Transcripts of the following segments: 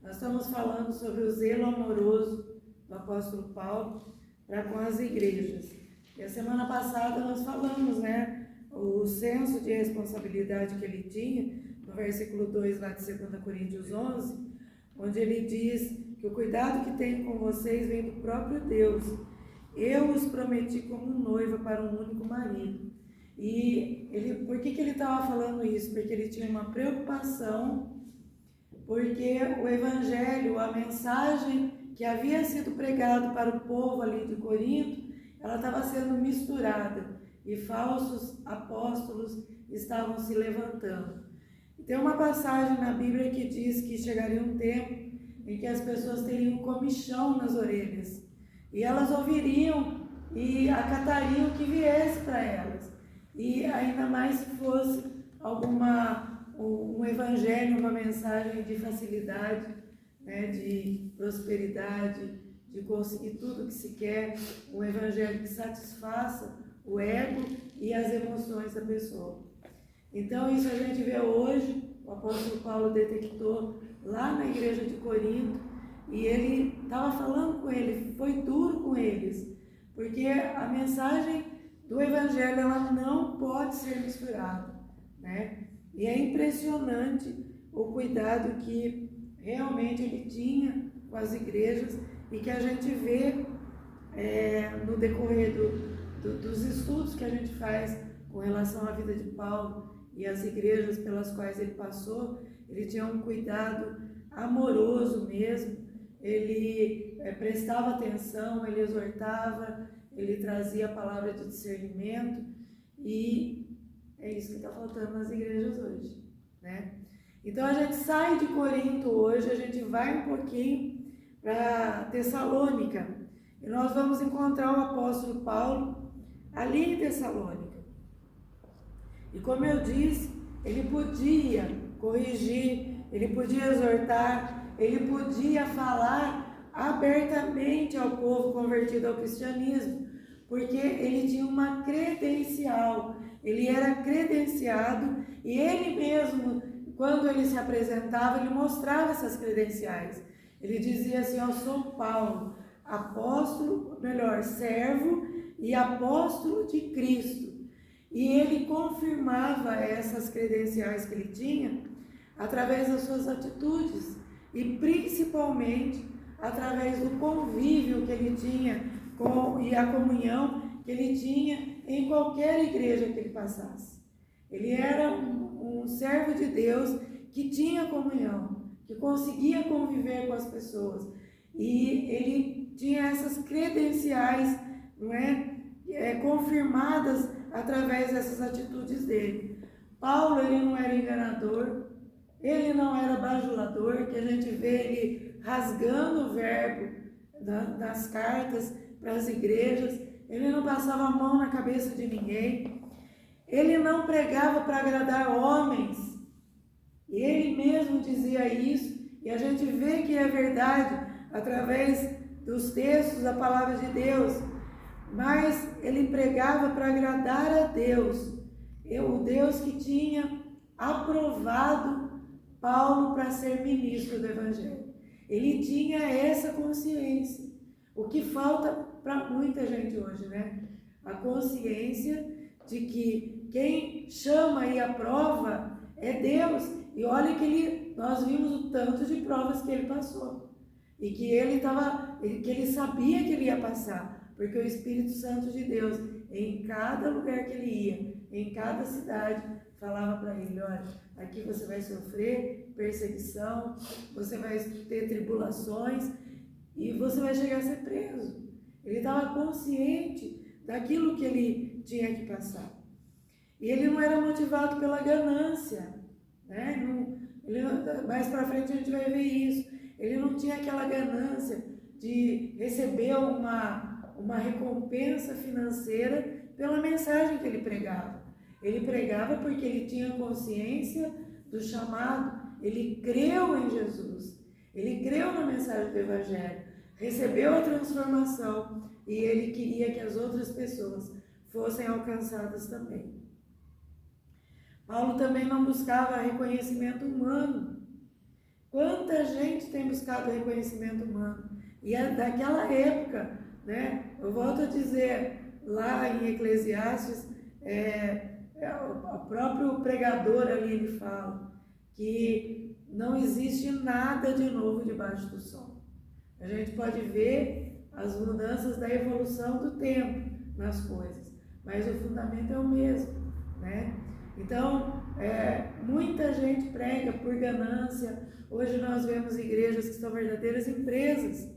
Nós estamos falando sobre o zelo amoroso do apóstolo Paulo para com as igrejas. E a semana passada nós falamos, o senso de responsabilidade que ele tinha, no versículo 2 lá de 2 Coríntios 11, onde ele diz que o cuidado que tenho com vocês vem do próprio Deus. Eu os prometi como noiva para um único marido. E por que ele estava falando isso? Porque ele tinha uma preocupação, porque o evangelho, a mensagem que havia sido pregado para o povo ali de Corinto, ela estava sendo misturada e falsos apóstolos estavam se levantando. Tem uma passagem na Bíblia que diz que chegaria um tempo em que as pessoas teriam comichão nas orelhas e elas ouviriam e acatariam o que viesse para elas. E ainda mais se fosse um evangelho, uma mensagem de facilidade, de prosperidade, de conseguir tudo que se quer, um evangelho que satisfaça o ego e as emoções da pessoa. Então isso a gente vê hoje, o apóstolo Paulo detectou lá na igreja de Corinto, e ele estava falando com ele, foi duro com eles, porque a mensagem do evangelho ela não pode ser misturada, E é impressionante o cuidado que realmente ele tinha com as igrejas e que a gente vê no decorrer dos estudos que a gente faz com relação à vida de Paulo e as igrejas pelas quais ele passou. Ele tinha um cuidado amoroso mesmo, ele prestava atenção, ele exortava, ele trazia a palavra de discernimento, e é isso que está faltando nas igrejas hoje, Então a gente sai de Corinto hoje, a gente vai um pouquinho para Tessalônica, e nós vamos encontrar o apóstolo Paulo ali em Tessalônica. E como eu disse, ele podia corrigir, ele podia exortar, ele podia falar abertamente ao povo convertido ao cristianismo, porque ele tinha uma credencial, ele era credenciado, e ele mesmo, quando ele se apresentava, ele mostrava essas credenciais. Ele dizia assim: eu sou Paulo, servo e apóstolo de Cristo. E ele confirmava essas credenciais que ele tinha através das suas atitudes e principalmente através do convívio que ele tinha e a comunhão que ele tinha em qualquer igreja que ele passasse. Ele era um servo de Deus que tinha comunhão, que conseguia conviver com as pessoas, e ele tinha essas credenciais, confirmadas através dessas atitudes dele. Paulo, ele não era enganador, ele não era bajulador, que a gente vê ele rasgando o verbo das cartas para as igrejas, ele não passava a mão na cabeça de ninguém, ele não pregava para agradar homens, ele mesmo dizia isso, e a gente vê que é verdade através dos textos da palavra de Deus, mas ele pregava para agradar a Deus, o Deus que tinha aprovado Paulo para ser ministro do Evangelho. Ele tinha essa consciência, o que falta para muita gente hoje, A consciência de que quem chama e aprova é Deus. E olha que nós vimos o tanto de provas que ele passou, e que ele sabia que ele ia passar, porque o Espírito Santo de Deus, em cada lugar que ele ia, em cada cidade, falava para ele: olha, aqui você vai sofrer perseguição, você vai ter tribulações e você vai chegar a ser preso. Ele estava consciente daquilo que ele tinha que passar. E ele não era motivado pela ganância, mais para frente a gente vai ver isso. Ele não tinha aquela ganância de receber uma recompensa financeira pela mensagem que ele pregava. Ele pregava porque ele tinha consciência do chamado, ele creu em Jesus, ele creu na mensagem do Evangelho, recebeu a transformação, e ele queria que as outras pessoas fossem alcançadas também. Paulo também não buscava reconhecimento humano. Quanta gente tem buscado o reconhecimento humano. E é daquela época, né? Eu volto a dizer, lá em Eclesiastes, o próprio pregador ali ele fala que não existe nada de novo debaixo do sol. A gente pode ver as mudanças da evolução do tempo nas coisas, mas o fundamento é o mesmo, né? Então, muita gente prega por ganância. Hoje nós vemos igrejas que são verdadeiras empresas,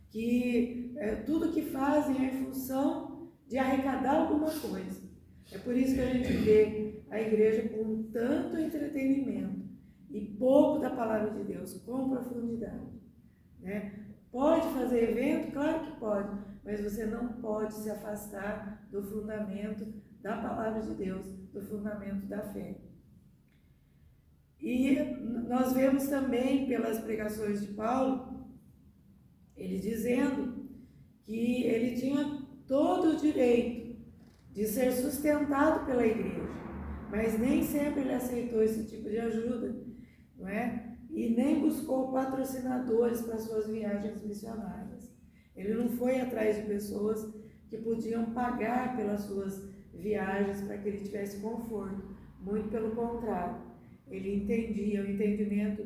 que tudo que fazem é em função de arrecadar alguma coisa. É por isso que a gente vê a igreja com tanto entretenimento e pouco da palavra de Deus, com profundidade, né? Pode fazer evento? Claro que pode, mas você não pode se afastar do fundamento da palavra de Deus, do fundamento da fé. E nós vemos também pelas pregações de Paulo, ele dizendo que ele tinha todo o direito de ser sustentado pela igreja, mas nem sempre ele aceitou esse tipo de ajuda, não é? E nem buscou patrocinadores para suas viagens missionárias. Ele não foi atrás de pessoas que podiam pagar pelas suas viagens para que ele tivesse conforto. Muito pelo contrário, ele entendia, o entendimento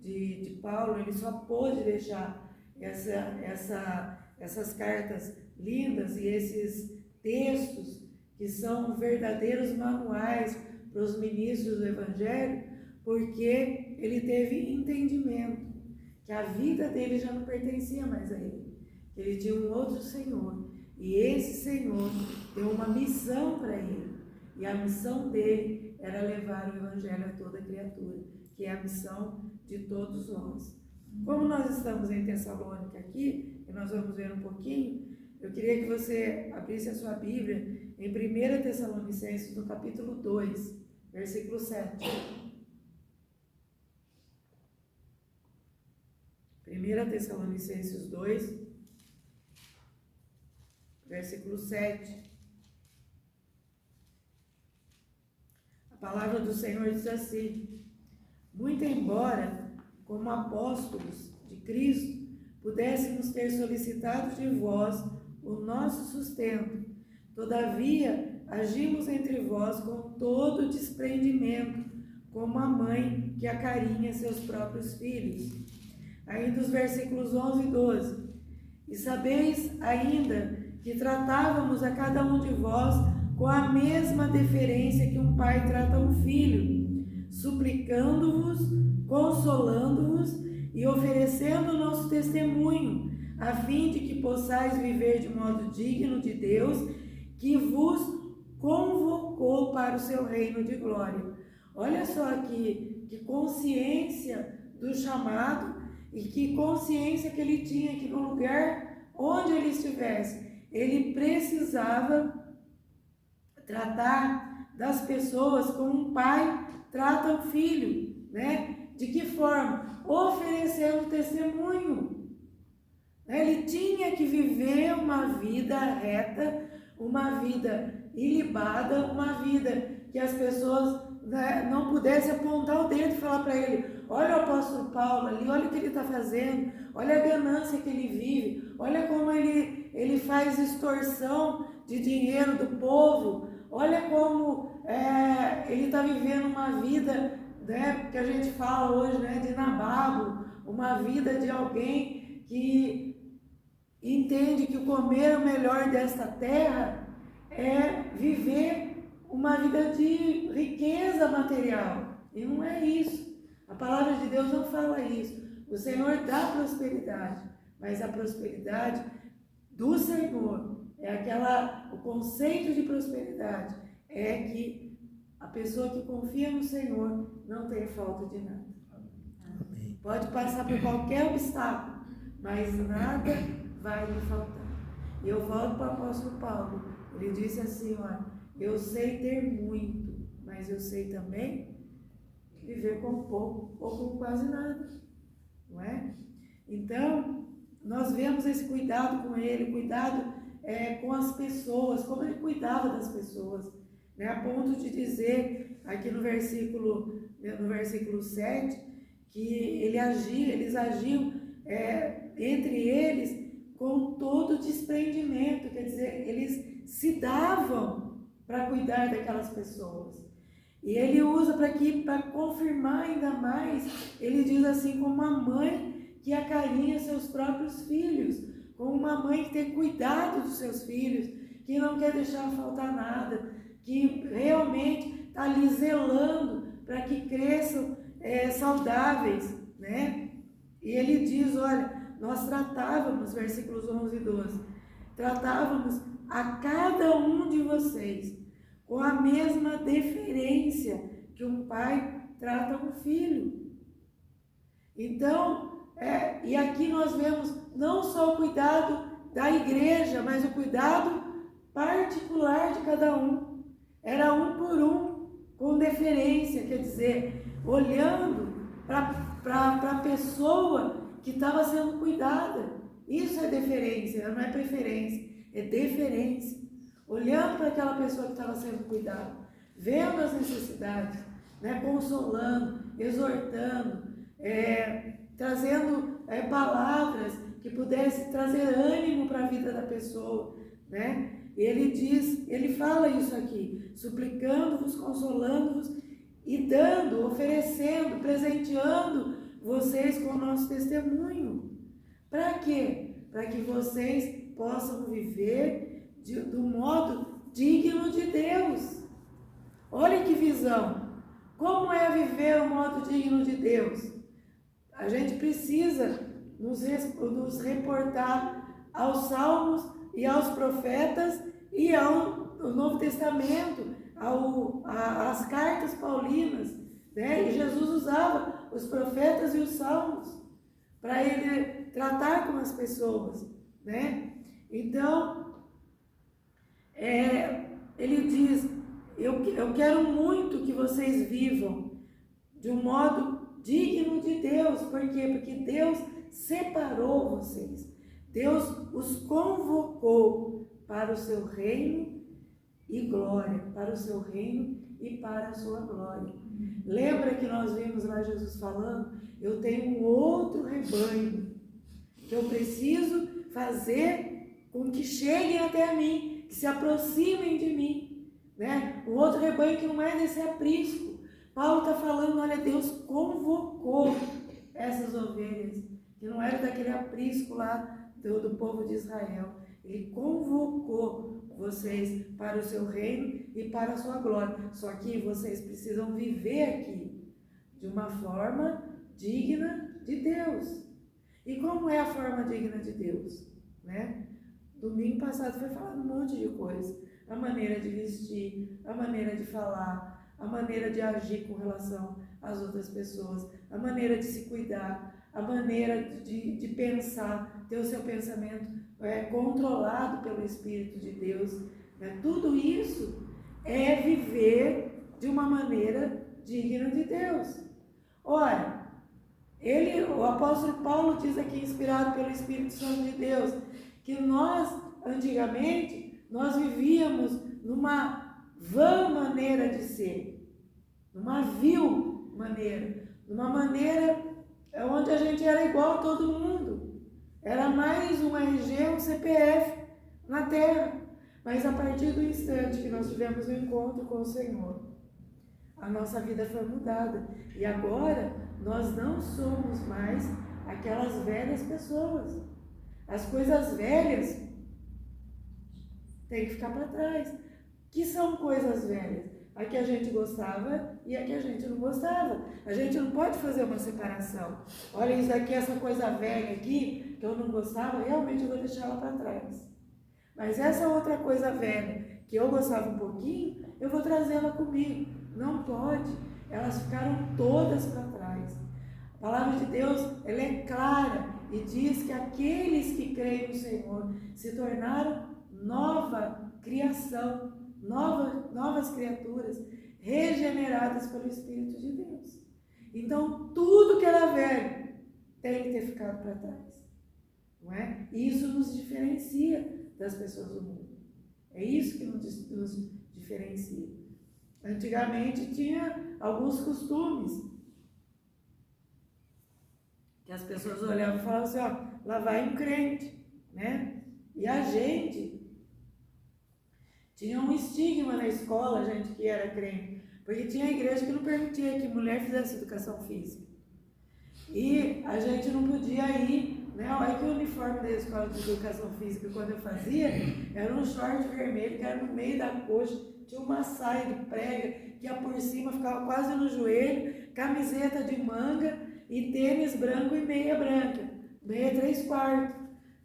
de Paulo, ele só pôde deixar essas cartas lindas e esses textos que são verdadeiros manuais para os ministros do Evangelho, porque ele teve entendimento que a vida dele já não pertencia mais a ele, que ele tinha um outro Senhor, e esse Senhor deu uma missão para ele, e a missão dele era levar o Evangelho a toda criatura, que é a missão de todos nós. Como nós estamos em Tessalônica aqui, e nós vamos ver um pouquinho, eu queria que você abrisse a sua Bíblia em 1 Tessalonicenses, no capítulo 2, versículo 7. 1 Tessalonicenses 2, versículo 7. A palavra do Senhor diz assim: muito embora, como apóstolos de Cristo, pudéssemos ter solicitado de vós o nosso sustento, todavia agimos entre vós com todo desprendimento, como a mãe que acarinha seus próprios filhos. Ainda os versículos 11 e 12. E sabeis ainda que tratávamos a cada um de vós com a mesma deferência que um pai trata um filho, suplicando-vos, consolando-vos e oferecendo o nosso testemunho, a fim de que possais viver de modo digno de Deus, que vos convocou para o seu reino de glória. Olha só que consciência do chamado, e que consciência que ele tinha, que no lugar onde ele estivesse, ele precisava tratar das pessoas como um pai trata um filho, né? De que forma? Oferecendo testemunho. Ele tinha que viver uma vida reta, uma vida ilibada, uma vida que as pessoas, né, não pudessem apontar o dedo e falar para ele: olha o apóstolo Paulo ali, olha o que ele está fazendo, olha a ganância que ele vive, olha como ele faz extorsão de dinheiro do povo, olha como ele está vivendo uma vida, né, que a gente fala hoje, né, de nababo, uma vida de alguém que entende que o comer o melhor desta terra é viver uma vida de riqueza material, e não é isso. A palavra de Deus não fala isso. O Senhor dá prosperidade, mas a prosperidade do Senhor o conceito de prosperidade é que a pessoa que confia no Senhor não tem falta de nada. Amém. Pode passar por qualquer obstáculo, mas nada vai lhe faltar. E eu volto para o apóstolo Paulo. Ele disse assim: olha, eu sei ter muito, mas eu sei também viver com pouco ou com quase nada, não é? Então, nós vemos esse cuidado com ele, cuidado com as pessoas, como ele cuidava das pessoas, né? A ponto de dizer aqui no versículo 7, que ele eles agiam entre eles com todo desprendimento, quer dizer, eles se davam para cuidar daquelas pessoas. E ele usa para confirmar ainda mais, ele diz assim, como uma mãe que acarinha seus próprios filhos, como uma mãe que tem cuidado dos seus filhos, que não quer deixar faltar nada, que realmente está ali zelando para que cresçam saudáveis, né? E ele diz, olha, nós tratávamos, versículos 11 e 12, tratávamos a cada um de vocês com a mesma deferência que um pai trata um filho. Então, e aqui nós vemos não só o cuidado da igreja, mas o cuidado particular de cada um. Era um por um, com deferência, quer dizer, olhando para a pessoa que estava sendo cuidada. Isso é deferência, não é preferência, é deferência. Olhando para aquela pessoa que estava sendo cuidada, vendo as necessidades, né, consolando, exortando, trazendo palavras que pudessem trazer ânimo para a vida da pessoa, né? Ele diz, ele fala isso aqui, suplicando-vos, consolando-vos e dando, oferecendo, presenteando vocês com o nosso testemunho. Para quê? Para que vocês possam viver do modo digno de Deus. Olha que visão. Como é viver o modo digno de Deus? A gente precisa nos reportar aos salmos e aos profetas e ao Novo Testamento, às cartas paulinas, né? E Jesus usava os profetas e os salmos para ele tratar com as pessoas, né? Então, ele diz, eu quero muito que vocês vivam de um modo digno de Deus. Por quê? Porque Deus separou vocês. Deus os convocou para o seu reino e glória, para o seu reino e para a sua glória. Lembra que nós vimos lá Jesus falando, eu tenho um outro rebanho que eu preciso fazer com que cheguem até mim, que se aproximem de mim, né? Um outro rebanho que não é desse aprisco. Paulo está falando, olha, Deus convocou essas ovelhas, que não era daquele aprisco lá do povo de Israel. Ele convocou vocês para o seu reino e para a sua glória. Só que vocês precisam viver aqui de uma forma digna de Deus. E como é a forma digna de Deus, né? Domingo passado foi falado um monte de coisa. A maneira de vestir, a maneira de falar, a maneira de agir com relação às outras pessoas, a maneira de se cuidar, a maneira de pensar, ter o seu pensamento controlado pelo Espírito de Deus, né? Tudo isso é viver de uma maneira digna de Deus. Olha, o apóstolo Paulo diz aqui, inspirado pelo Espírito Santo de Deus, que nós, antigamente, nós vivíamos numa vã maneira de ser, numa vil maneira, numa maneira onde a gente era igual a todo mundo. Era mais um RG, um CPF na terra. Mas a partir do instante que nós tivemos o encontro com o Senhor, a nossa vida foi mudada. E agora nós não somos mais aquelas velhas pessoas. As coisas velhas têm que ficar para trás. Que são coisas velhas? A que a gente gostava e a que a gente não gostava. A gente não pode fazer uma separação. Olha, isso aqui, essa coisa velha aqui, que eu não gostava, realmente eu vou deixar ela para trás. Mas essa outra coisa velha, que eu gostava um pouquinho, eu vou trazê-la comigo. Não pode. Elas ficaram todas para trás. A palavra de Deus, ela é clara e diz que aqueles que creem no Senhor se tornaram nova criação, novas criaturas, regeneradas pelo Espírito de Deus. Então, tudo que era velho tem que ter ficado para trás. Não é? Isso nos diferencia das pessoas do mundo. É isso que nos diferencia. Antigamente tinha alguns costumes que as pessoas olhavam e falavam assim, ó, lá vai um crente, né? E a gente tinha um estigma na escola, a gente que era crente, porque tinha igreja que não permitia que mulher fizesse educação física. E a gente não podia ir, né? Olha que o uniforme da escola de educação física, quando eu fazia, era um short vermelho que era no meio da coxa, tinha uma saia de prega que ia por cima, ficava quase no joelho, camiseta de manga e tênis branco e meia branca, meia 3/4,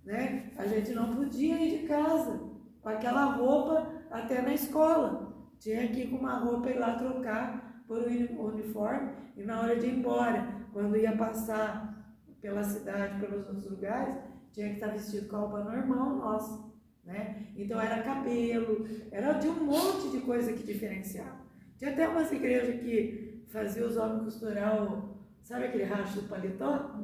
né? A gente não podia ir de casa com aquela roupa até na escola. Tinha que ir com uma roupa e ir lá trocar por um uniforme, e na hora de ir embora, quando ia passar pela cidade, pelos outros lugares, tinha que estar vestido com a roupa normal nossa, né? Então era cabelo, era de um monte de coisa que diferenciava. Tinha até umas igrejas que faziam os homens costurar sabe aquele racho do paletó?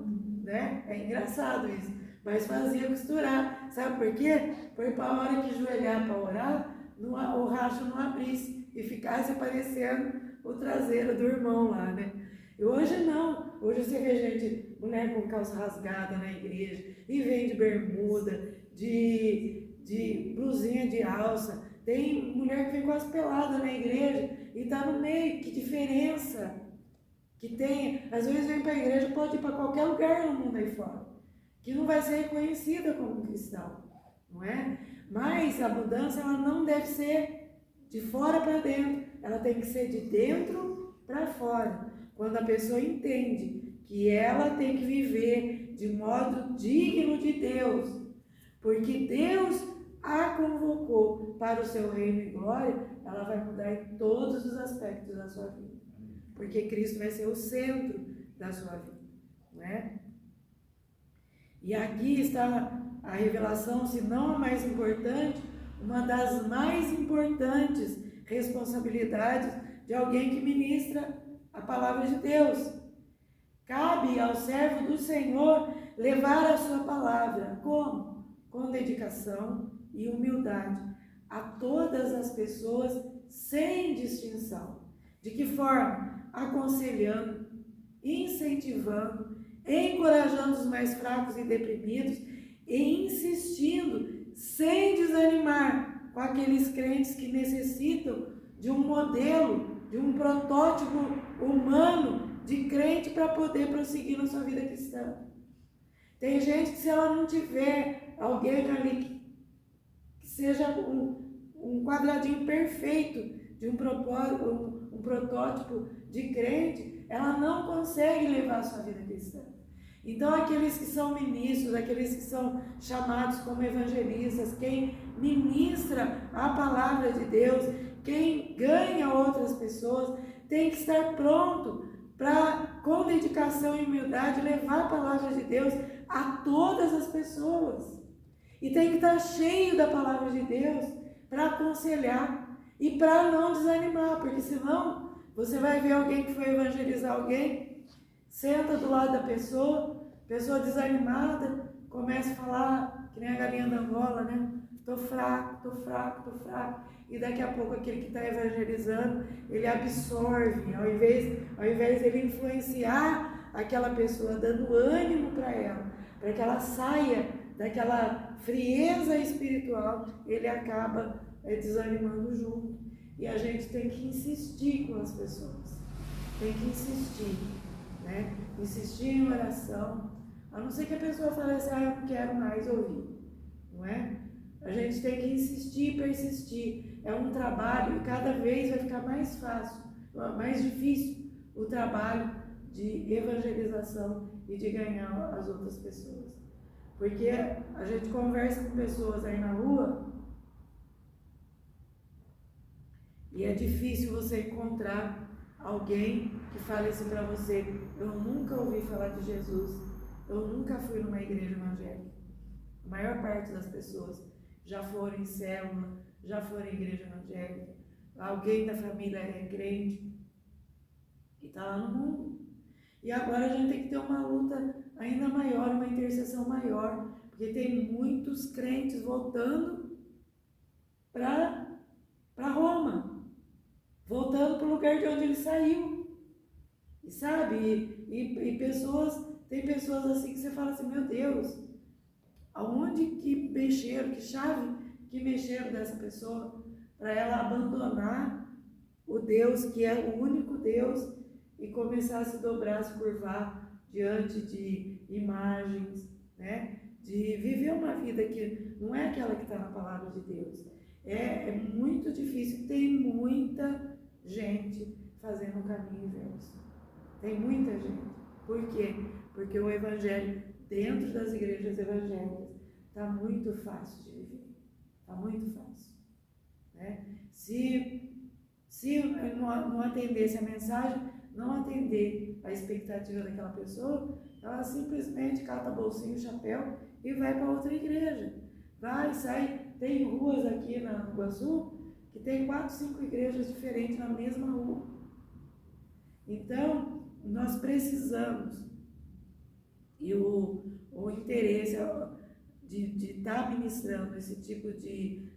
Né? É engraçado isso, mas fazia costurar. Sabe por quê? Porque para a hora que joelhar para orar, o racho não abrisse e ficasse aparecendo o traseiro do irmão lá, né? E hoje não. Hoje você vê gente, mulher com calça rasgada na igreja, e vem de bermuda, de blusinha de alça. Tem mulher que vem quase pelada na igreja e está no meio. Que diferença que tem. Às vezes vem para a igreja, pode ir para qualquer lugar no mundo aí fora, que não vai ser reconhecida como cristão, não é? Mas a mudança, ela não deve ser de fora para dentro, ela tem que ser de dentro para fora. Quando a pessoa entende que ela tem que viver de modo digno de Deus, porque Deus a convocou para o seu reino e glória, ela vai mudar em todos os aspectos da sua vida, porque Cristo vai ser o centro da sua vida, não é? E aqui está a revelação, se não a mais importante, uma das mais importantes responsabilidades de alguém que ministra a palavra de Deus. Cabe ao servo do Senhor levar a sua palavra. Como? Com dedicação e humildade a todas as pessoas sem distinção. De que forma? Aconselhando, incentivando, encorajando os mais fracos e deprimidos e insistindo, sem desanimar, com aqueles crentes que necessitam de um modelo, de um protótipo humano de crente para poder prosseguir na sua vida cristã. Tem gente que, se ela não tiver alguém ali que seja um quadradinho perfeito de um protótipo de crente, ela não consegue levar a sua vida cristã. Então, aqueles que são ministros, aqueles que são chamados como evangelistas, quem ministra a palavra de Deus, quem ganha outras pessoas, tem que estar pronto para, com dedicação e humildade, levar a palavra de Deus a todas as pessoas. E tem que estar cheio da palavra de Deus para aconselhar e para não desanimar, porque senão você vai ver alguém que foi evangelizar alguém, senta do lado da pessoa desanimada, começa a falar, que nem a galinha da Angola, né? Tô fraco. E daqui a pouco aquele que está evangelizando, ele absorve, ao invés ele influenciar aquela pessoa, dando ânimo para ela, para que ela saia daquela frieza espiritual, ele acaba desanimando junto. E a gente tem que insistir com as pessoas, tem que insistir, né? Insistir em oração, a não ser que a pessoa fale assim, eu não quero mais ouvir, não é? A gente tem que insistir e persistir. É um trabalho e cada vez vai ficar mais fácil, mais difícil o trabalho de evangelização e de ganhar as outras pessoas. Porque a gente conversa com pessoas aí na rua e é difícil você encontrar alguém que fale assim para você, eu nunca ouvi falar de Jesus, eu nunca fui numa igreja evangélica. A maior parte das pessoas já foram em célula, já foram em igreja evangélica, alguém da família é crente e está lá no mundo. E agora a gente tem que ter uma luta ainda maior, uma intercessão maior, porque tem muitos crentes voltando para Roma, voltando para o lugar de onde ele saiu, e sabe? E pessoas tem pessoas assim que você fala assim, meu Deus, aonde que mexeram, que chave que mexeram dessa pessoa para ela abandonar o Deus que é o único Deus e começar a se dobrar, se curvar diante de imagens, né? De viver uma vida que não é aquela que está na palavra de Deus. É muito difícil, tem muita gente fazendo o caminho inverso. Tem muita gente. Por quê? Porque o evangelho dentro das igrejas evangélicas está muito fácil de viver. Está muito fácil. Né? Se não atendesse a mensagem, não atender a expectativa daquela pessoa, ela simplesmente cata bolsinho, chapéu e vai para outra igreja. Vai, sai. Tem ruas aqui no Iguaçu que tem 4, 5 igrejas diferentes na mesma rua. Então, nós precisamos, e o interesse de estar ministrando esse tipo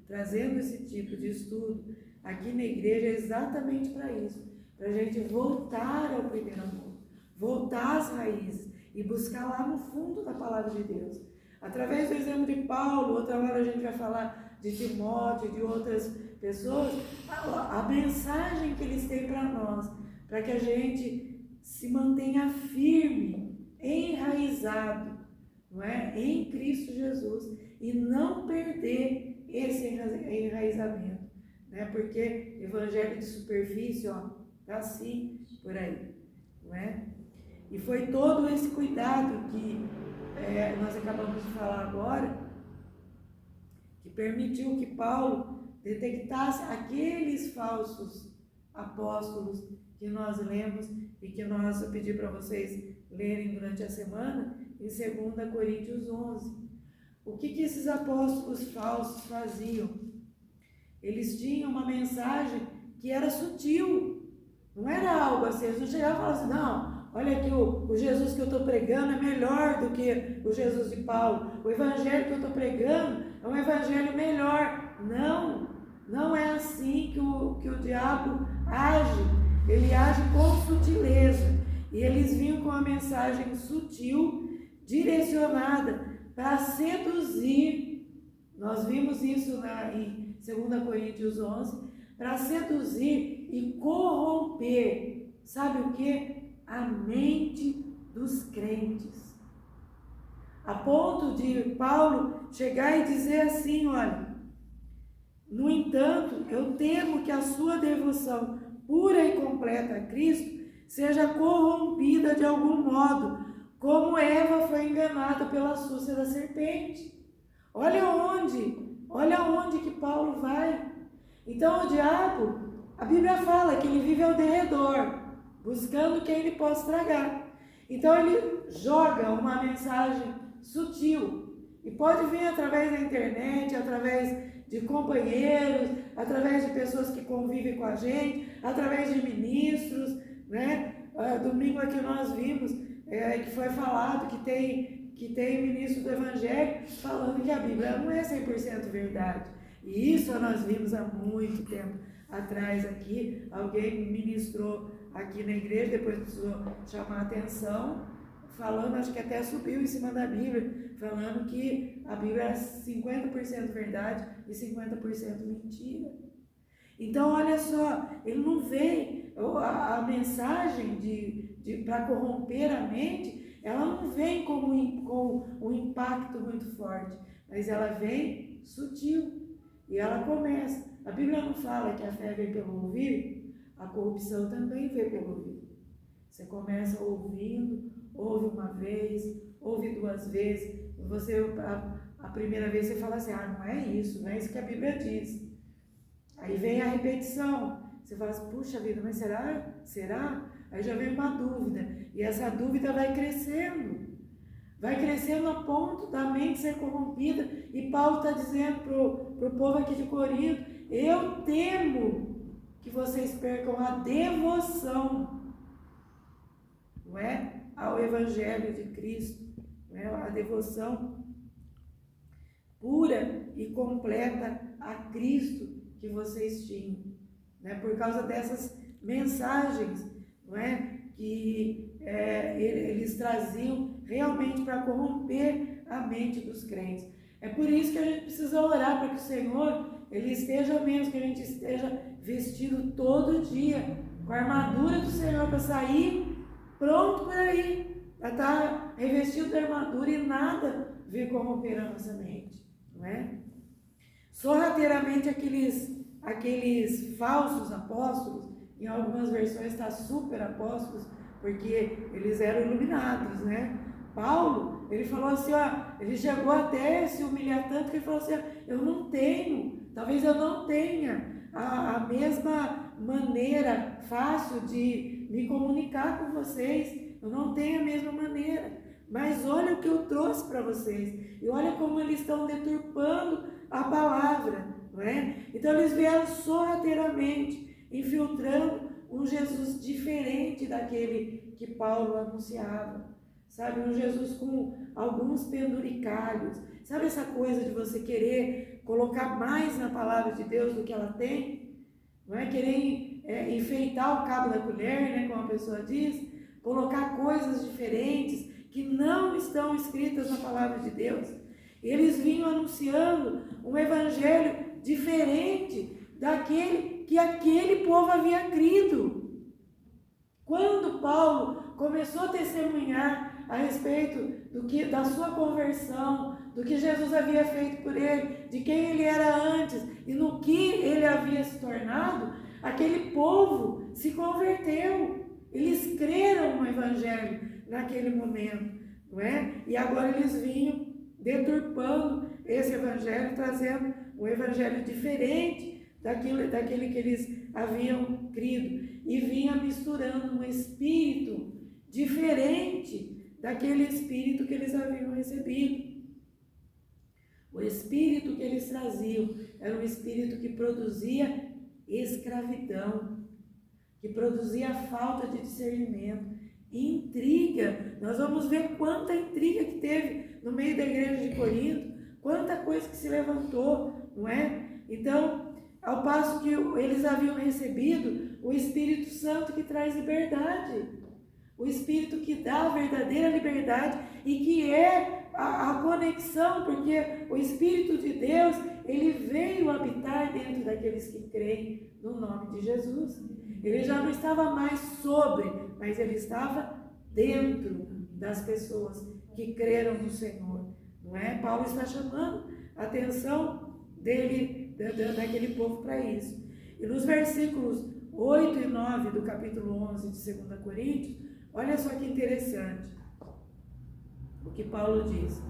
trazendo esse tipo de estudo aqui na igreja é exatamente para isso, para a gente voltar ao primeiro amor, voltar às raízes e buscar lá no fundo da palavra de Deus. Através do exemplo de Paulo, outra hora a gente vai falar de Timóteo, de outras pessoas, a mensagem que eles têm para nós, para que a gente se mantenha firme, enraizado, não é? Em Cristo Jesus, e não perder esse enraizamento, né? Porque evangelho de superfície, tá assim por aí, não é? E foi todo esse cuidado que nós acabamos de falar agora, que permitiu que Paulo detectasse aqueles falsos apóstolos que nós lemos e que eu pedi para vocês lerem durante a semana, em 2 Coríntios 11. O que esses apóstolos falsos faziam? Eles tinham uma mensagem que era sutil, não era algo assim, eles não chegavam e falavam assim, não, olha aqui, o Jesus que eu estou pregando é melhor do que o Jesus de Paulo, o evangelho que eu estou pregando é um evangelho melhor. Não é assim que o diabo age, ele age com sutileza, e eles vinham com uma mensagem sutil, direcionada para seduzir. Nós vimos isso em 2 Coríntios 11, para seduzir e corromper, sabe o que? A mente dos crentes. A ponto de Paulo chegar e dizer assim, olha, no entanto, eu temo que a sua devoção pura e completa a Cristo seja corrompida de algum modo, como Eva foi enganada pela astúcia da serpente. Olha onde que Paulo vai. Então o diabo, a Bíblia fala que ele vive ao derredor, buscando quem ele possa tragar. Então ele joga uma mensagem sutil, e pode vir através da internet, através de companheiros, através de pessoas que convivem com a gente, através de ministros, né? Domingo aqui nós vimos que foi falado que tem ministro do Evangelho falando que a Bíblia não é 100% verdade. E isso nós vimos há muito tempo atrás aqui. Alguém ministrou aqui na igreja, depois precisou chamar a atenção, falando, acho que até subiu em cima da Bíblia, falando que a Bíblia é 50% verdade e 50% mentira. Então, olha só, ele não vem, a mensagem para corromper a mente, ela não vem com um impacto muito forte, mas ela vem sutil. E ela começa. A Bíblia não fala que a fé vem pelo ouvir, a corrupção também vem pelo ouvir. Você começa ouvindo, ouve uma vez, ouve 2 vezes, a primeira vez você fala assim, não é isso que a Bíblia diz. Aí vem a repetição, você fala assim, puxa vida, mas será? Aí já vem uma dúvida, e essa dúvida vai crescendo a ponto da mente ser corrompida, e Paulo está dizendo para o povo aqui de Corinto, eu temo que vocês percam a devoção, não é? Ao Evangelho de Cristo, não é? A devoção pura e completa a Cristo que vocês tinham, né? Por causa dessas mensagens, não é? que eles traziam realmente para corromper a mente dos crentes. É por isso que a gente precisa orar para que o Senhor, Ele esteja mesmo, que a gente esteja vestido todo dia, com a armadura do Senhor para sair pronto por aí, para estar revestido da armadura e nada vir corromper a nossa mente, não é? Sorrateiramente aqueles falsos apóstolos, em algumas versões está super apóstolos, porque eles eram iluminados, né? Paulo, ele falou assim, ele chegou até se humilhar tanto que ele falou assim, eu não tenho, talvez eu não tenha a mesma maneira fácil de me comunicar com vocês, eu não tenho a mesma maneira, mas olha o que eu trouxe para vocês, e olha como eles estão deturpando a palavra, não é? Então eles vieram sorrateiramente, infiltrando um Jesus diferente daquele que Paulo anunciava, sabe? Um Jesus com alguns penduricalhos, sabe essa coisa de você querer colocar mais na palavra de Deus do que ela tem? Não é? Querer enfeitar o cabo da colher, né, como a pessoa diz, colocar coisas diferentes que não estão escritas na palavra de Deus. Eles vinham anunciando um evangelho diferente daquele que aquele povo havia crido. Quando Paulo começou a testemunhar a respeito da sua conversão, do que Jesus havia feito por ele, de quem ele era antes e no que ele havia se tornado, aquele povo se converteu. Eles creram no evangelho naquele momento, não é? E agora eles vinham deturpando esse evangelho, trazendo um evangelho diferente daquele que eles haviam crido, e vinha misturando um espírito diferente daquele espírito que eles haviam recebido. O espírito que eles traziam era um espírito que produzia escravidão, que produzia falta de discernimento, intriga. Nós vamos ver quanta intriga que teve no meio da igreja de Corinto, quanta coisa que se levantou, não é? Então, ao passo que eles haviam recebido o Espírito Santo que traz liberdade, o Espírito que dá a verdadeira liberdade e que é a conexão, porque o Espírito de Deus, ele veio habitar dentro daqueles que creem no nome de Jesus. Ele já não estava mais sobre, mas ele estava dentro das pessoas que creram no Senhor, não é? Paulo está chamando a atenção daquele povo para isso. E nos versículos 8 e 9 do capítulo 11 de 2 Coríntios, olha só que interessante o que Paulo diz.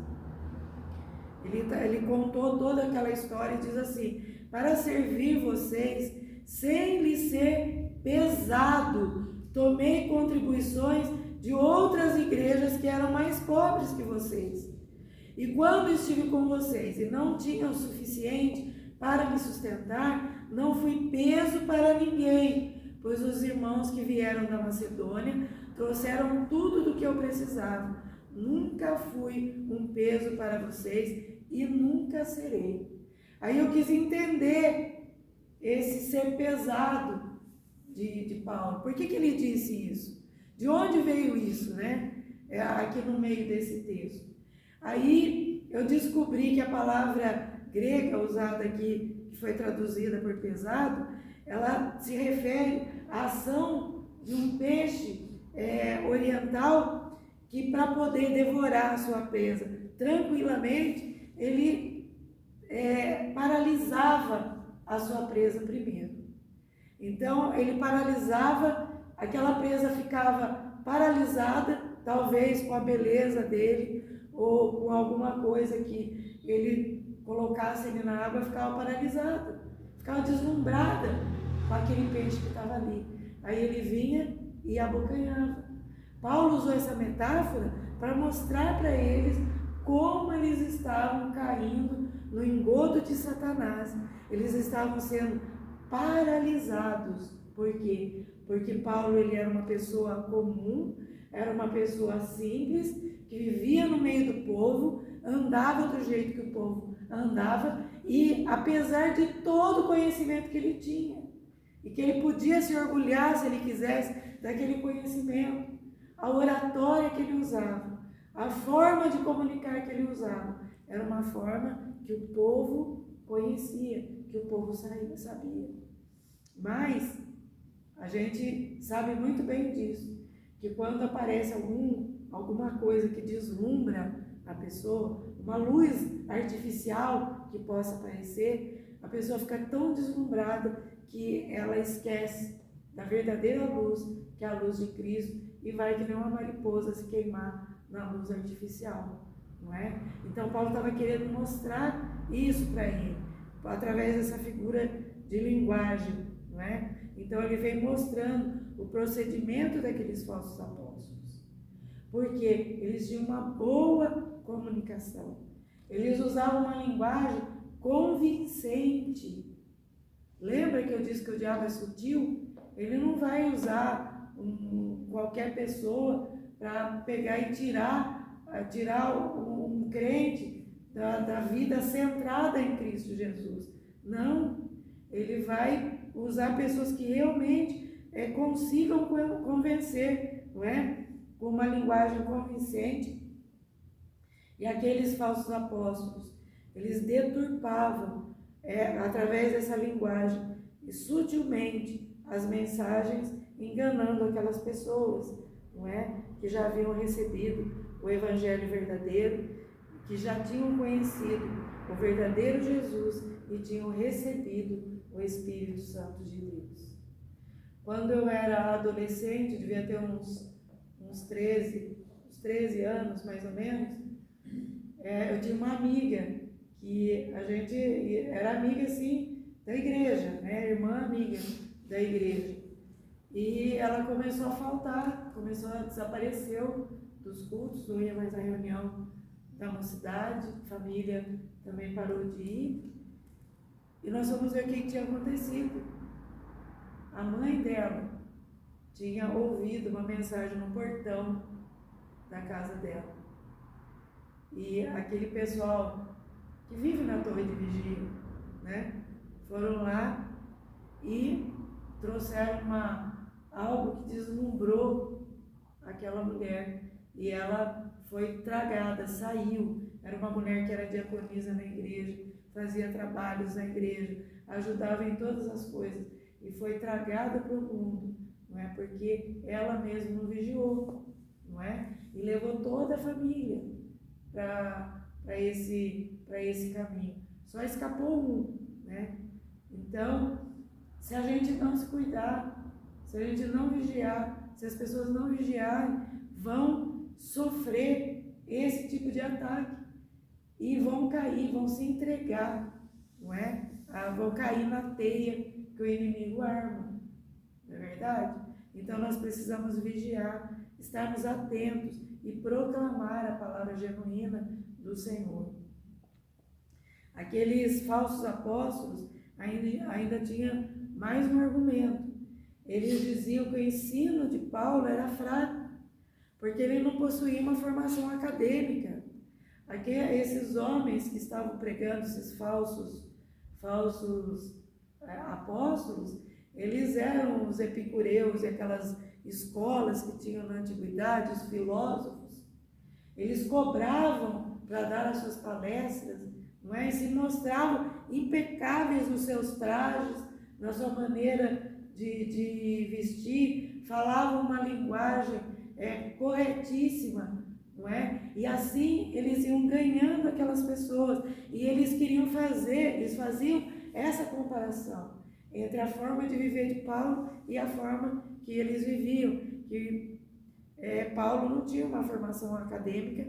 Ele contou toda aquela história e diz assim: para servir vocês sem lhes ser pesado, tomei contribuições de outras igrejas que eram mais pobres que vocês. E quando estive com vocês e não tinha o suficiente para me sustentar, não fui peso para ninguém, pois os irmãos que vieram da Macedônia trouxeram tudo do que eu precisava. Nunca fui um peso para vocês e nunca serei. Aí eu quis entender esse ser pesado de Paulo. Por que ele disse isso? De onde veio isso, né? Aqui no meio desse texto. Aí eu descobri que a palavra grega usada aqui, que foi traduzida por pesado, ela se refere à ação de um peixe oriental que, para poder devorar a sua presa tranquilamente, ele paralisava a sua presa primeiro. Então ele paralisava, aquela presa ficava paralisada, talvez com a beleza dele ou com alguma coisa que ele colocasse ele na água, ficava paralisada, ficava deslumbrada com aquele peixe que estava ali. Aí ele vinha e abocanhava. Paulo usou essa metáfora para mostrar para eles como eles estavam caindo no engodo de Satanás. Eles estavam sendo paralisados. Por quê? Porque Paulo, ele era uma pessoa comum, era uma pessoa simples, que vivia no meio do povo, andava do jeito que o povo andava, e apesar de todo o conhecimento que ele tinha, e que ele podia se orgulhar, se ele quisesse, daquele conhecimento, a oratória que ele usava, a forma de comunicar que ele usava, era uma forma que o povo conhecia, que o povo sabia. Mas a gente sabe muito bem disso, que quando aparece alguma coisa que deslumbra a pessoa, uma luz artificial que possa aparecer, a pessoa fica tão deslumbrada que ela esquece da verdadeira luz, que é a luz de Cristo, e vai que nem uma mariposa se queimar na luz artificial, não é? Então Paulo estava querendo mostrar isso para ele, através dessa figura de linguagem, não é? Então ele vem mostrando o procedimento daqueles falsos apóstolos, porque eles tinham uma boa comunicação, eles usavam uma linguagem convincente. Lembra que eu disse que o diabo é sutil? Ele não vai usar qualquer pessoa para pegar e tirar um crente da vida centrada em Cristo Jesus. Não, ele vai usar pessoas que realmente consigam convencer, não é? Com uma linguagem convincente. E aqueles falsos apóstolos, eles deturpavam através dessa linguagem e sutilmente as mensagens, enganando aquelas pessoas, não é? Que já haviam recebido o evangelho verdadeiro, que já tinham conhecido o verdadeiro Jesus e tinham recebido o Espírito Santo de Deus. Quando eu era adolescente, devia ter uns 13 anos mais ou menos, eu tinha uma amiga que a gente era amiga assim da igreja, né? Irmã amiga da igreja. E ela começou a faltar, desapareceu dos cultos, não ia mais à reunião da mocidade, a família também parou de ir. E nós fomos ver o que tinha acontecido. A mãe dela tinha ouvido uma mensagem no portão da casa dela. E aquele pessoal que vive na torre de vigia, né, foram lá e trouxeram algo que deslumbrou aquela mulher. E ela foi tragada, saiu. Era uma mulher que era diaconisa na igreja, fazia trabalhos na igreja, ajudava em todas as coisas. E foi tragada para o mundo, não é? Porque ela mesma não vigiou, não é? E levou toda a família para esse caminho. Só escapou um, né? Então, se a gente não se cuidar, se a gente não vigiar, se as pessoas não vigiarem, vão sofrer esse tipo de ataque e vão cair, vão se entregar, não é? Vão cair na teia que o inimigo arma, não é verdade? Então nós precisamos vigiar, estarmos atentos e proclamar a palavra genuína do Senhor. Aqueles falsos apóstolos ainda tinham mais um argumento. Eles diziam que o ensino de Paulo era fraco, porque ele não possuía uma formação acadêmica. Esses homens que estavam pregando, esses falsos apóstolos, eles eram os epicureus e aquelas escolas que tinham na antiguidade, os filósofos. Eles cobravam para dar as suas palestras, não é? E se mostravam impecáveis nos seus trajes, na sua maneira de vestir, falavam uma linguagem corretíssima, não é? E assim eles iam ganhando aquelas pessoas, e eles faziam essa comparação entre a forma de viver de Paulo e a forma que eles viviam, que Paulo não tinha uma formação acadêmica,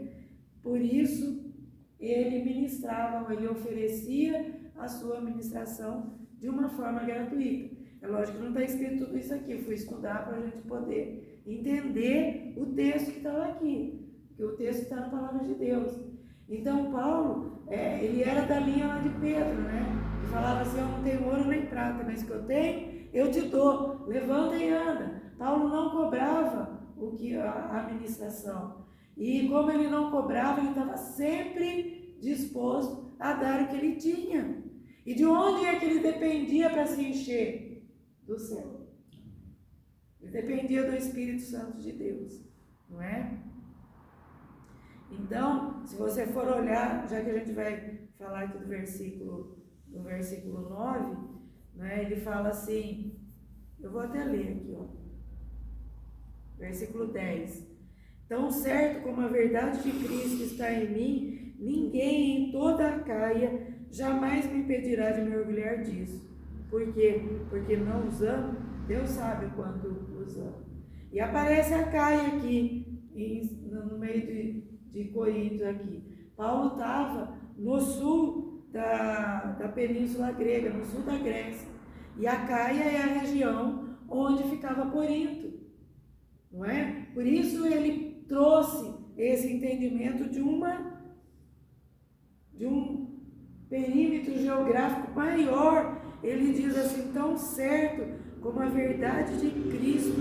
por isso ele ministrava, ele oferecia a sua ministração de uma forma gratuita. É lógico que não está escrito tudo isso aqui, eu fui estudar para a gente poder entender o texto que estava aqui, porque o texto está na palavra de Deus. Então Paulo, ele era da linha lá de Pedro, né? Que falava assim: eu não tenho ouro nem prata, mas que eu tenho, eu te dou, levanta e anda. Paulo não cobrava a ministração, e como ele não cobrava, ele estava sempre disposto a dar o que ele tinha. E de onde é que ele dependia para se encher? Do céu. Ele dependia do Espírito Santo de Deus, não é? Então, se você for olhar, já que a gente vai falar aqui do versículo 9, né, ele fala assim, eu vou até ler aqui, ó, versículo 10. Tão certo como a verdade de Cristo está em mim, ninguém em toda a Caia jamais me impedirá de me orgulhar disso. Por quê? Porque não os amo, Deus sabe quanto os amo. E aparece a Caia aqui, no meio de Corinto aqui. Paulo estava no sul da Península Grega, no sul da Grécia. E a Caia é a região onde ficava Corinto, não é? Por isso ele trouxe esse entendimento de um perímetro geográfico maior. Ele diz assim, tão certo como a verdade de Cristo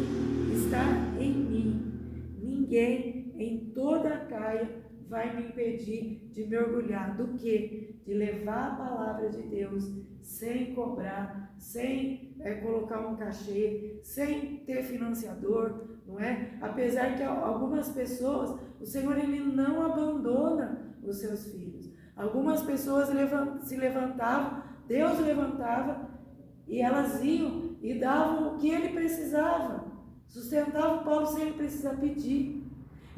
está em mim, ninguém em toda a Caia vai me impedir de me orgulhar do quê? De levar a palavra de Deus sem cobrar, sem colocar um cachê, sem ter financiador, não é? Apesar que algumas pessoas, o Senhor ele não abandona os seus filhos. Algumas pessoas se levantavam, Deus levantava e elas iam e davam o que ele precisava, sustentavam Paulo sem ele precisar pedir.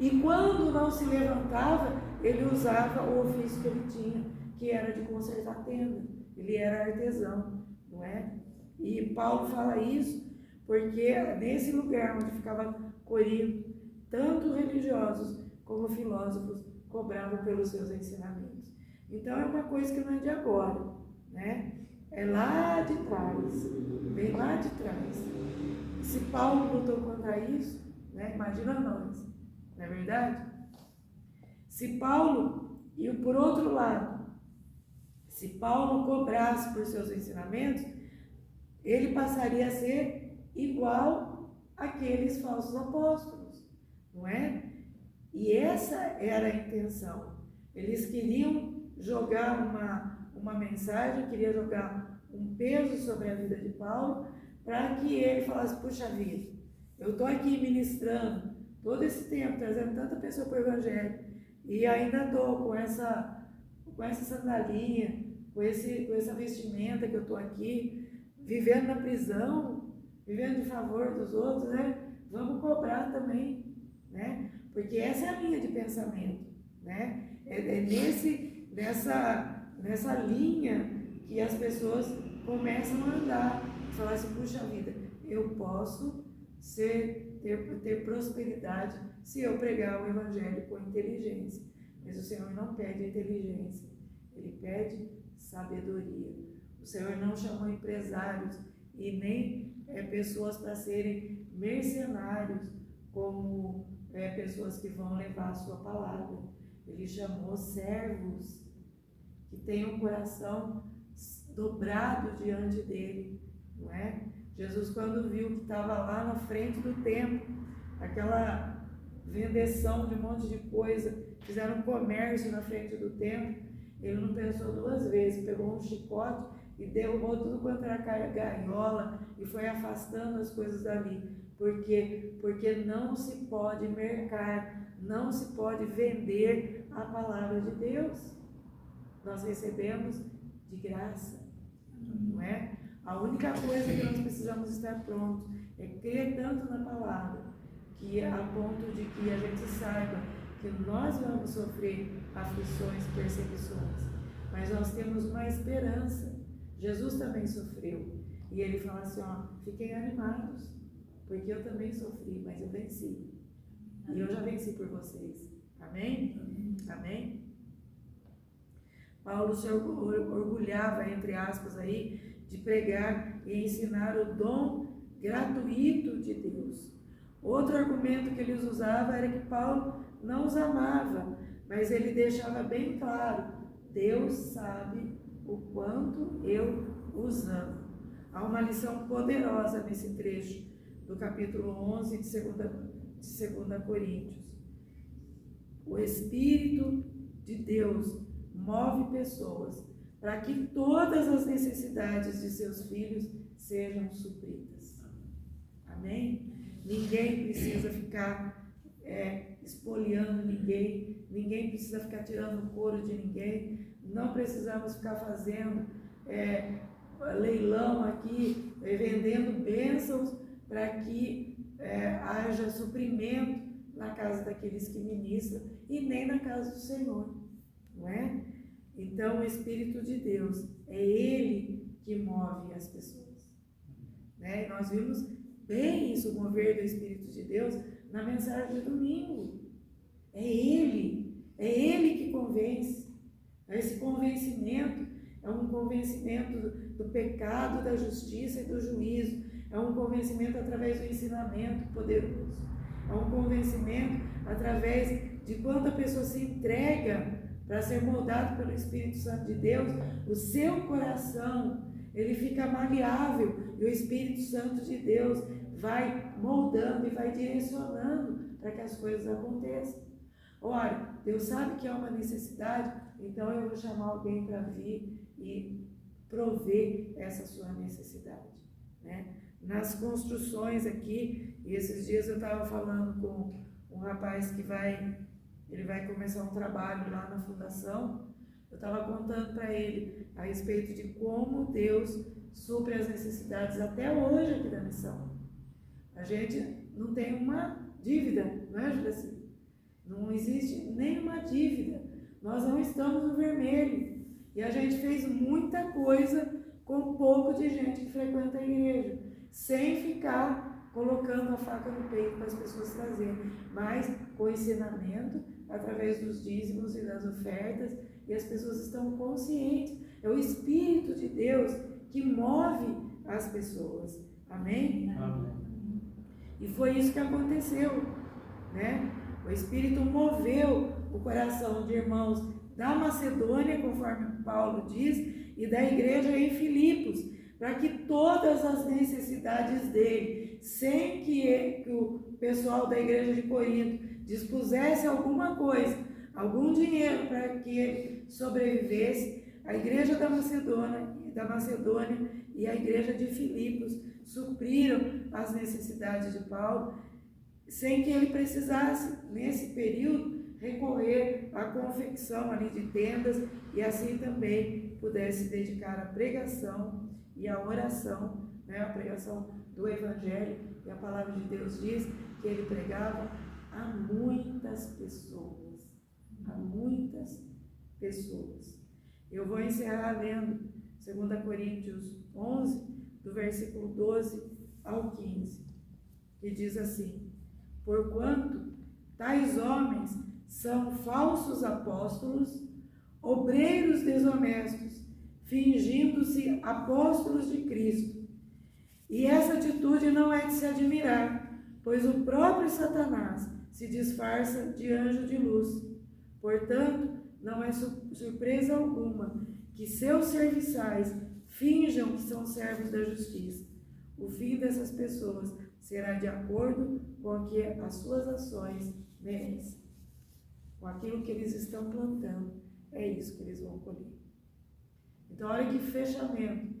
E quando não se levantava, ele usava o ofício que ele tinha, que era de consertar tenda. Ele era artesão, não é? E Paulo fala isso porque nesse lugar onde ficava Corinto, tanto religiosos como filósofos cobravam pelos seus ensinamentos. Então é uma coisa que não é de agora, né? É lá de trás, bem lá de trás. Se Paulo lutou contra isso, né? Imagina nós, não é verdade? Se Paulo, e por outro lado, se Paulo cobrasse por seus ensinamentos, ele passaria a ser igual àqueles falsos apóstolos, não é? E essa era a intenção. Eles queriam jogar uma mensagem, queriam jogar um peso sobre a vida de Paulo, para que ele falasse, puxa vida, eu estou aqui ministrando todo esse tempo, trazendo tanta pessoa para o Evangelho, e ainda estou com essa sandalinha, com essa vestimenta que eu estou aqui, vivendo na prisão, vivendo de favor dos outros, né? Vamos cobrar também, né? Porque essa é a linha de pensamento, né? Nessa linha que as pessoas começam a andar, falar assim, puxa vida, eu posso ter prosperidade se eu pregar o Evangelho com inteligência. Mas o Senhor não pede inteligência, Ele pede sabedoria. O Senhor não chamou empresários e nem pessoas para serem mercenários, como pessoas que vão levar a sua palavra. Ele chamou servos que têm um coração dobrado diante dele, não é? Jesus, quando viu que estava lá na frente do templo, aquela vendeção de um monte de coisa, fizeram um comércio na frente do templo, ele não pensou duas vezes, pegou um chicote e derrubou tudo quanto era gaiola e foi afastando as coisas dali. Por quê? Porque não se pode mercar, não se pode vender a palavra de Deus. Nós recebemos de graça, não é? A única coisa que nós precisamos estar prontos é crer tanto na palavra, que a ponto de que a gente saiba que nós vamos sofrer aflições, perseguições, mas nós temos uma esperança. Jesus também sofreu, e ele fala assim, ó, fiquem animados, porque eu também sofri, mas eu venci, e eu já venci por vocês. Amém? Amém? Paulo se orgulhava, entre aspas, aí, de pregar e ensinar o dom gratuito de Deus. Outro argumento que eles usavam era que Paulo não os amava, mas ele deixava bem claro, Deus sabe o quanto eu os amo. Há uma lição poderosa nesse trecho do capítulo 11 de 2 Coríntios. O Espírito de Deus move pessoas para que todas as necessidades de seus filhos sejam supridas. Amém? ninguém precisa ficar espoliando ninguém precisa ficar tirando o couro de ninguém, não precisamos ficar fazendo leilão aqui, vendendo bênçãos para que haja suprimento na casa daqueles que ministram e nem na casa do Senhor, não é? Então, o Espírito de Deus, é Ele que move as pessoas, né? E nós vimos bem isso, o mover do Espírito de Deus, na mensagem de domingo. É Ele que convence. Esse convencimento é um convencimento do pecado, da justiça e do juízo. É um convencimento através do ensinamento poderoso. É um convencimento através de quando a pessoa se entrega para ser moldado pelo Espírito Santo de Deus, o seu coração, ele fica maleável e o Espírito Santo de Deus vai moldando e vai direcionando para que as coisas aconteçam. Ora, Deus sabe que há uma necessidade, então eu vou chamar alguém para vir e prover essa sua necessidade, né? Nas construções aqui, e esses dias eu estava falando com um rapaz que ele vai começar um trabalho lá na fundação. Eu estava contando para ele a respeito de como Deus supre as necessidades até hoje aqui da missão. A gente não tem uma dívida, não é, Juraci? Não existe nenhuma dívida. Nós não estamos no vermelho. E a gente fez muita coisa com pouco de gente que frequenta a igreja, sem ficar colocando a faca no peito para as pessoas trazerem, mas com ensinamento, através dos dízimos e das ofertas, e as pessoas estão conscientes. É o Espírito de Deus que move as pessoas. Amém? Amém. E foi isso que aconteceu, né? O Espírito moveu o coração de irmãos da Macedônia, conforme Paulo diz, e da igreja em Filipos, para que todas as necessidades dele, sem que o pessoal da igreja de Corinto dispusesse alguma coisa, algum dinheiro para que ele sobrevivesse, a igreja da Macedônia e a igreja de Filipos supriram as necessidades de Paulo, sem que ele precisasse, nesse período, recorrer à confecção ali de tendas e assim também pudesse dedicar à pregação e à oração, né, a pregação do Evangelho. E a palavra de Deus diz que ele pregava a muitas pessoas, a muitas pessoas. Eu vou encerrar lendo 2 Coríntios 11, do versículo 12 ao 15, que diz assim: porquanto tais homens são falsos apóstolos, obreiros desonestos, fingindo-se apóstolos de Cristo. E essa atitude não é de se admirar, pois o próprio Satanás se disfarça de anjo de luz. Portanto, não é surpresa alguma que seus serviçais finjam que são servos da justiça. O fim dessas pessoas será de acordo com o que as suas ações merecem. Com aquilo que eles estão plantando, é isso que eles vão colher. Então, olha que fechamento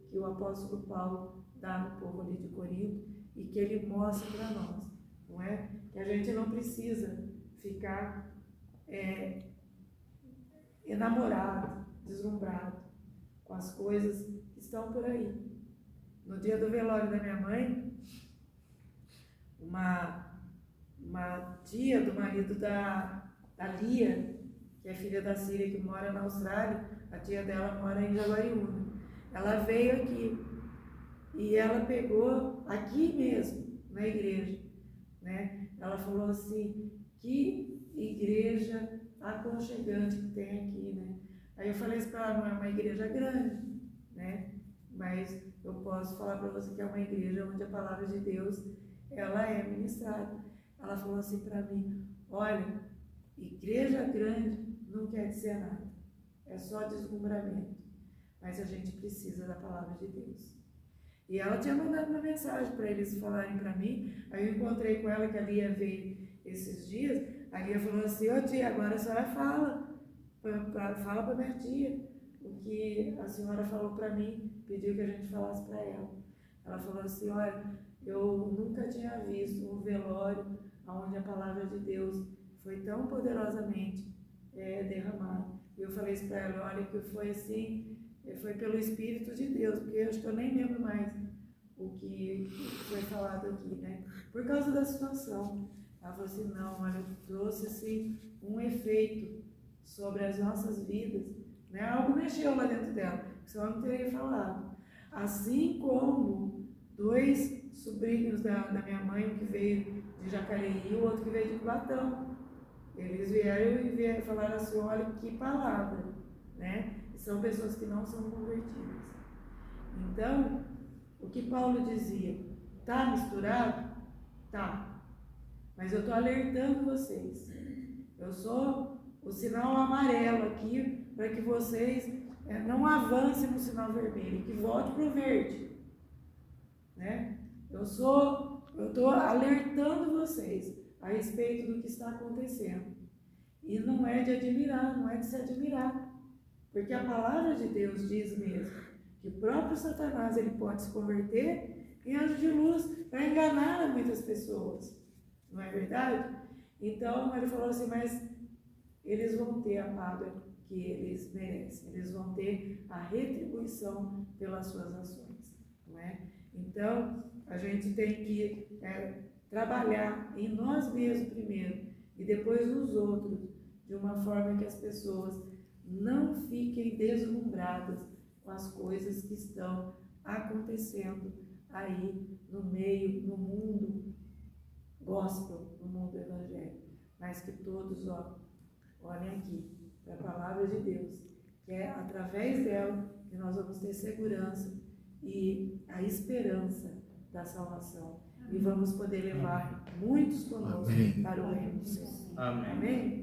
que o apóstolo Paulo dá no povo ali de Corinto e que ele mostra para nós, não é? Que a gente não precisa ficar enamorado, deslumbrado com as coisas que estão por aí. No dia do velório da minha mãe, uma tia do marido da Lia, que é filha da Síria, que mora na Austrália, a tia dela mora em Jaguariúna. Ela veio aqui e ela pegou aqui mesmo, na igreja, né? Ela falou assim: que igreja aconchegante que tem aqui, né? Aí eu falei assim para ela: não é uma igreja grande, né? Mas eu posso falar para você que é uma igreja onde a palavra de Deus, ela é ministrada. Ela falou assim para mim: olha, igreja grande não quer dizer nada, é só deslumbramento, mas a gente precisa da palavra de Deus. E ela tinha mandado uma mensagem para eles falarem para mim. Aí eu encontrei com ela, que a Lia veio esses dias. A Lia falou assim: ô tia, agora a senhora fala para minha tia o que a senhora falou para mim, pediu que a gente falasse para ela. Ela falou assim: olha, eu nunca tinha visto um velório onde a palavra de Deus foi tão poderosamente derramada. E eu falei isso para ela, olha, que foi assim, foi pelo Espírito de Deus, porque eu acho que eu nem lembro mais o que foi falado aqui, né? Por causa da situação. Ela falou assim, não, olha, trouxe assim um efeito sobre as nossas vidas, né? Algo mexeu lá dentro dela, que senão eu não teria falado. Assim como 2 sobrinhos da minha mãe, um que veio de Jacareí e o outro que veio de Cubatão. Eles vieram e falaram assim, olha que palavra, né? E são pessoas que não são convertidas. Então, o que Paulo dizia, tá misturado? Tá. Mas eu estou alertando vocês. Eu sou o sinal amarelo aqui para que vocês não avancem no sinal vermelho, que volte para o verde, né? Eu estou alertando vocês a respeito do que está acontecendo. E não é de admirar, não é de se admirar. Porque a palavra de Deus diz mesmo que o próprio Satanás ele pode se converter em anjo de luz para enganar muitas pessoas. Não é verdade? Então ele falou assim, mas eles vão ter a paga que eles merecem. Eles vão ter a retribuição pelas suas ações. Não é? Então a gente tem que trabalhar em nós mesmos primeiro e depois nos outros, de uma forma que as pessoas não fiquem deslumbradas com as coisas que estão acontecendo aí no meio, no mundo gospel, no mundo evangélico, mas que todos olhem aqui para a palavra de Deus, que é através dela que nós vamos ter segurança e a esperança da salvação. E vamos poder levar muitos conosco para o reino do Senhor. Amém. Amém?